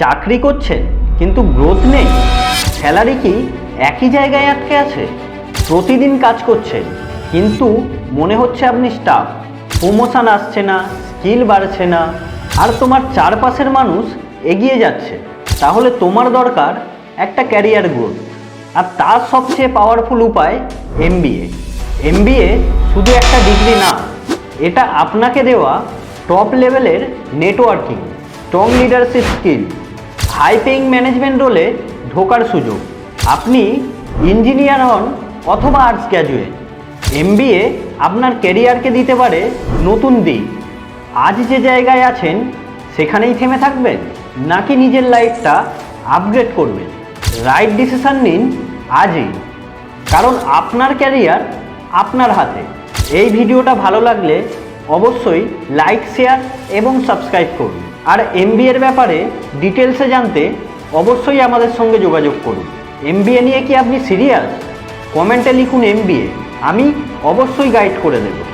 চাকরি করছেন কিন্তু গ্রোথ নেই, স্যালারি কি একই জায়গায় আটকে আছে? প্রতিদিন কাজ করছেন কিন্তু মনে হচ্ছে আপনি স্টাফ, প্রমোশন আসছে না, স্কিল বাড়ছে না, আর তোমার চারপাশের মানুষ এগিয়ে যাচ্ছে। তাহলে তোমার দরকার একটা ক্যারিয়ার গ্রোথ, আর তার সবচেয়ে পাওয়ারফুল উপায় এমবিএ। এমবিএ শুধু একটা ডিগ্রি না, এটা আপনাকে দেওয়া টপ লেভেলের networking, strong leadership skill, high paying management রোলে ঢোকার সুযোগ। আপনি ইঞ্জিনিয়ার হন অথবা আর্টস গ্র্যাজুয়েট, এমবিএ আপনার ক্যারিয়ারকে দিতে পারে নতুন দিক। আজ যে জায়গায় আছেন সেখানেই থেমে থাকবেন, নাকি নিজের লাইফটা আপগ্রেড করবেন? রাইট ডিসিশন নিন আজই, কারণ আপনার ক্যারিয়ার আপনার হাতে। এই ভিডিওটা ভালো লাগলে অবশ্যই লাইক, শেয়ার এবং সাবস্ক্রাইব করুন। আর এমবিএর ব্যাপারে ডিটেলসে জানতে অবশ্যই আমাদের সঙ্গে যোগাযোগ করুন। এমবিএ নিয়ে কি আপনি সিরিয়াস? কমেন্টে লিখুন এমবিএ, আমি অবশ্যই গাইড করে দেব।